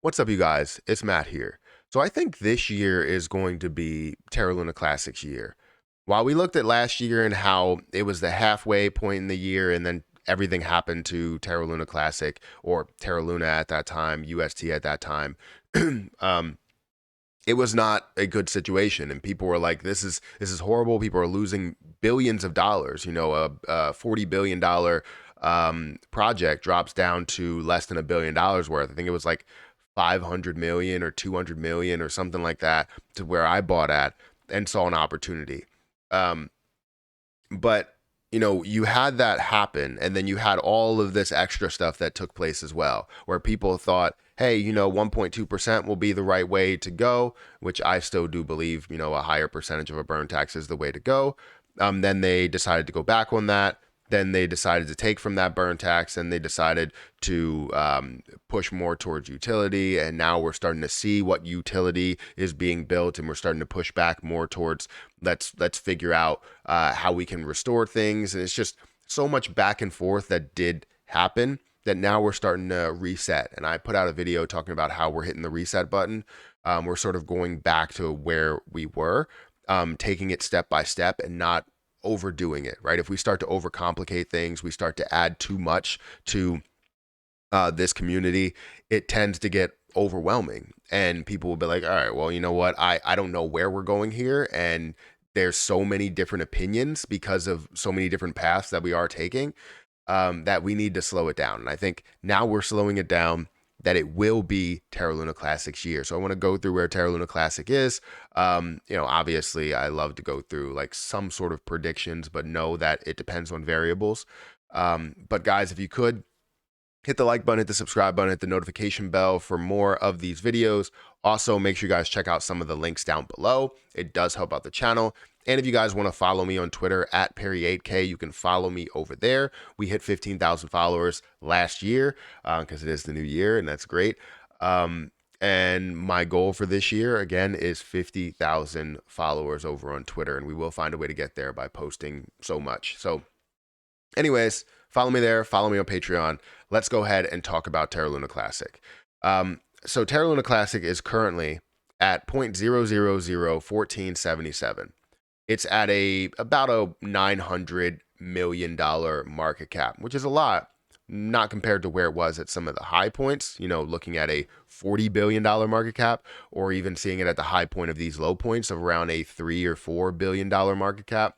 What's up, you guys? It's Matt here. So I think this year is going to be Terra Luna Classic's year. While we looked at last year and how it was the halfway point in the year and then everything happened to Terra Luna Classic or Terra Luna at that time, UST at that time, um, it was not a good situation, and people were like, "This is horrible." People are losing billions of dollars. A $40 billion project drops down to less than $1 billion worth. I think it was like 500 million or 200 million or something like that to where I bought at and saw an opportunity. Um, but you had that happen, and then you had all of this extra stuff that took place as well, where people thought, hey, 1.2% will be the right way to go, which I still do believe, a higher percentage of a burn tax is the way to go. Then they decided to go back on that. Then they decided to take from that burn tax, and they decided to push more towards utility. And now we're starting to see what utility is being built, and we're starting to push back more towards let's figure out how we can restore things. And it's just so much back and forth that did happen that now we're starting to reset. And I put out a video talking about how we're hitting the reset button. We're sort of going back to where we were, taking it step by step and not overdoing it, right? If we start to overcomplicate things, we start to add too much to this community, it tends to get overwhelming. And people will be like, all right, well, you know what? I don't know where we're going here. And there's so many different opinions because of so many different paths that we are taking, that we need to slow it down. And I think now we're slowing it down, that it will be Terra Luna Classic's year. So I want to go through where Terra Luna Classic is. Obviously I love to go through like some sort of predictions, but know that it depends on variables. But guys, if you could hit the like button, hit the subscribe button, hit the notification bell for more of these videos. Also, make sure you guys check out some of the links down below. It does help out the channel. And if you guys want to follow me on Twitter at Perry8K, you can follow me over there. We hit 15,000 followers last year because it is the new year, and that's great. And my goal for this year, again, is 50,000 followers over on Twitter, and we will find a way to get there by posting so much. So anyways, follow me there. Follow me on Patreon. Let's go ahead and talk about Terra Luna Classic. So Terra Luna Classic is currently at 0.0001477. It's at about a $900 million market cap, which is a lot, not compared to where it was at some of the high points, looking at a $40 billion market cap, or even seeing it at the high point of these low points of around a $3 or $4 billion market cap.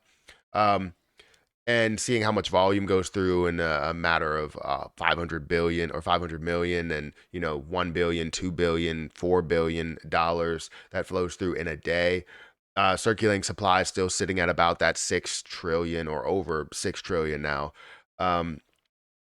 And seeing how much volume goes through in a matter of 500 billion or 500 million, and 1 billion, 2 billion, $4 billion that flows through in a day. Circulating supply is still sitting at about that 6 trillion or over 6 trillion now.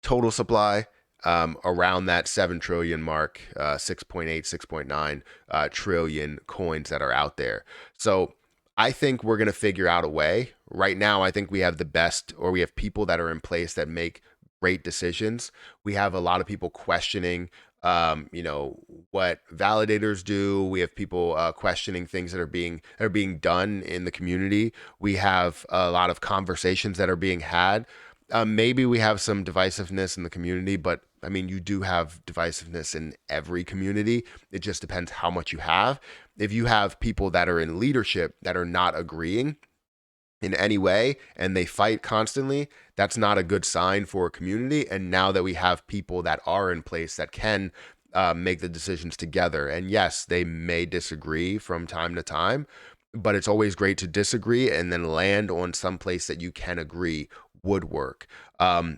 Total supply around that 7 trillion mark, 6.8, 6.9 trillion coins that are out there. So I think we're going to figure out a way. Right now, I think we have the best, or we have people that are in place that make great decisions. We have a lot of people questioning, what validators do. We have people questioning things that are being done in the community. We have a lot of conversations that are being had. Maybe we have some divisiveness in the community, but I mean, you do have divisiveness in every community. It just depends how much you have. If you have people that are in leadership that are not agreeing in any way and they fight constantly, that's not a good sign for a community. And now that we have people that are in place that can make the decisions together, and yes, they may disagree from time to time, but it's always great to disagree and then land on some place that you can agree would work,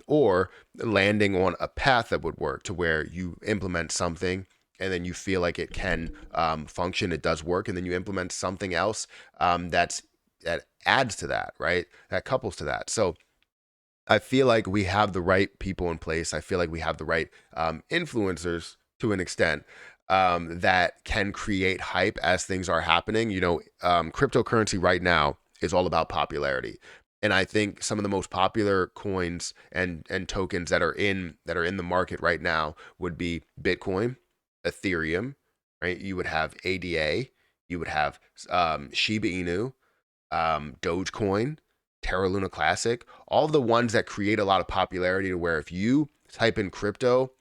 or landing on a path that would work to where you implement something and then you feel like it can function, it does work, and then you implement something else that adds to that, right? That couples to that. So I feel like we have the right people in place. I feel like we have the right influencers to an extent, that can create hype as things are happening. Cryptocurrency right now is all about popularity. And I think some of the most popular coins and tokens that are in the market right now would be Bitcoin, Ethereum, right? You would have ADA, you would have Shiba Inu, Dogecoin, Terra Luna Classic, all the ones that create a lot of popularity to where if you type in crypto,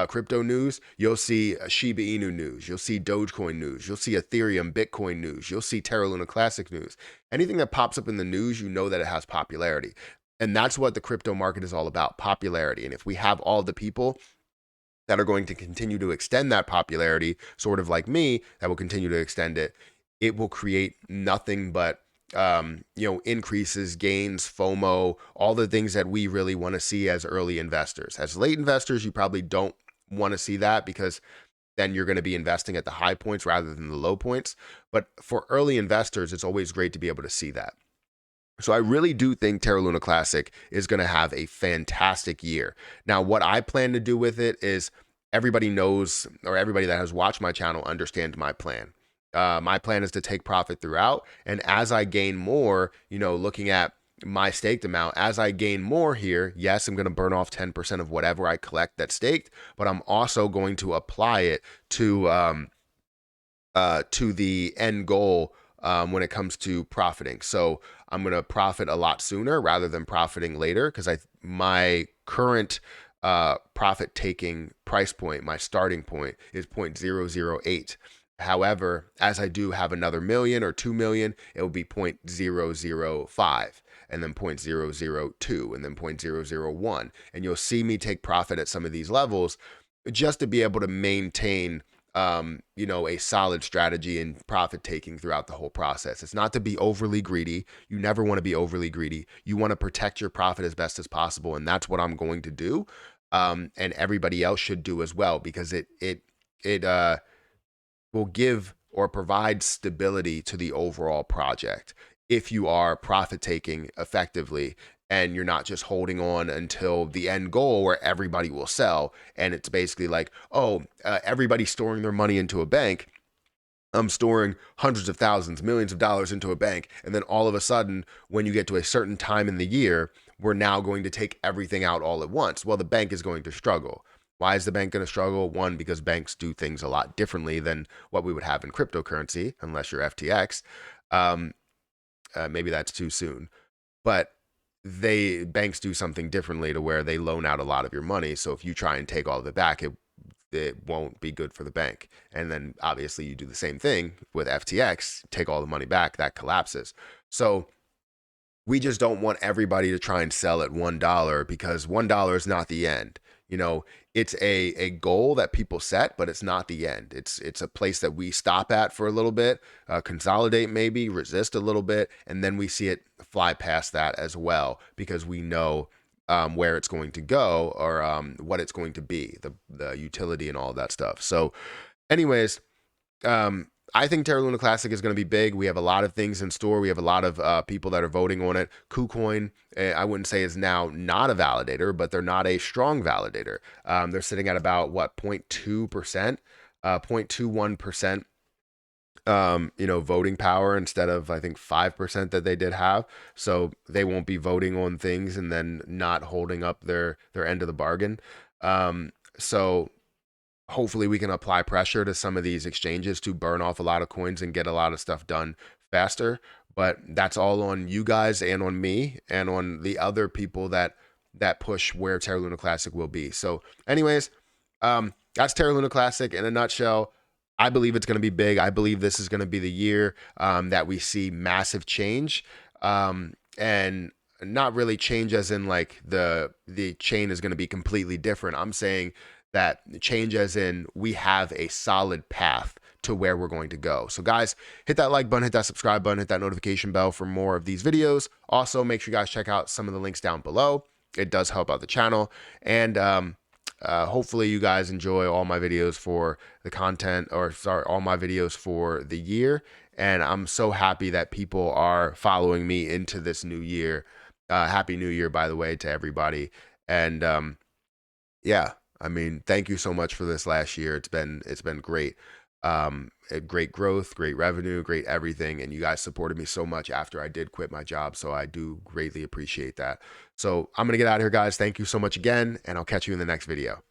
crypto news, you'll see Shiba Inu news, you'll see Dogecoin news, you'll see Ethereum, Bitcoin news, you'll see Terra Luna Classic news. Anything that pops up in the news, you know that it has popularity. And that's what the crypto market is all about, popularity. And if we have all the people that are going to continue to extend that popularity, sort of like me, that will continue to extend it, it will create nothing but increases, gains, FOMO, all the things that we really want to see as early investors. As late investors, you probably don't want to see that because then you're going to be investing at the high points rather than the low points. But for early investors, it's always great to be able to see that. So I really do think Terra Luna Classic is going to have a fantastic year. Now, what I plan to do with it is everybody knows, or everybody that has watched my channel understands my plan. My plan is to take profit throughout. And as I gain more, looking at my staked amount, as I gain more here, yes, I'm going to burn off 10% of whatever I collect that's staked, but I'm also going to apply it to the end goal when it comes to profiting. So I'm going to profit a lot sooner rather than profiting later because my current profit taking price point, my starting point is 0.008. However, as I do have another million or 2 million, it will be 0.005 and then 0.002 and then 0.001. And you'll see me take profit at some of these levels just to be able to maintain a solid strategy in profit taking throughout the whole process. It's not to be overly greedy. You never want to be overly greedy. You want to protect your profit as best as possible. And that's what I'm going to do. And everybody else should do as well, because it will give or provide stability to the overall project if you are profit taking effectively and you're not just holding on until the end goal where everybody will sell. And it's basically like, everybody's storing their money into a bank. I'm storing hundreds of thousands, millions of dollars into a bank. And then all of a sudden, when you get to a certain time in the year, we're now going to take everything out all at once. Well, the bank is going to struggle. Why is the bank going to struggle? One, because banks do things a lot differently than what we would have in cryptocurrency, unless you're FTX. Maybe that's too soon. But banks do something differently to where they loan out a lot of your money. So if you try and take all of it back, it won't be good for the bank. And then obviously you do the same thing with FTX, take all the money back, that collapses. So we just don't want everybody to try and sell at $1 because $1 is not the end. It's a goal that people set, but it's not the end. It's a place that we stop at for a little bit, consolidate, maybe resist a little bit, and then we see it fly past that as well, because we know where it's going to go, or what it's going to be, the utility and all of that stuff. So anyways, I think Terra Luna Classic is going to be big. We have a lot of things in store. We have a lot of people that are voting on it. KuCoin, I wouldn't say is now not a validator, but they're not a strong validator. They're sitting at about 0.2%, 0.21%, voting power instead of, I think, 5% that they did have. So they won't be voting on things and then not holding up their end of the bargain. So hopefully we can apply pressure to some of these exchanges to burn off a lot of coins and get a lot of stuff done faster. But that's all on you guys and on me and on the other people that push where Terra Luna Classic will be. So anyways, that's Terra Luna Classic in a nutshell. I believe it's going to be big. I believe this is going to be the year that we see massive change, and not really change as in like the chain is going to be completely different. I'm saying that change as in we have a solid path to where we're going to go. So guys, hit that like button, hit that subscribe button, hit that notification bell for more of these videos. Also, make sure you guys check out some of the links down below. It does help out the channel. And hopefully you guys enjoy all my videos for the content, or sorry, all my videos for the year. And I'm so happy that people are following me into this new year. Happy New Year, by the way, to everybody. And yeah, I mean, thank you so much for this last year. It's been great. Great growth, great revenue, great everything. And you guys supported me so much after I did quit my job. So I do greatly appreciate that. So I'm going to get out of here, guys. Thank you so much again, and I'll catch you in the next video.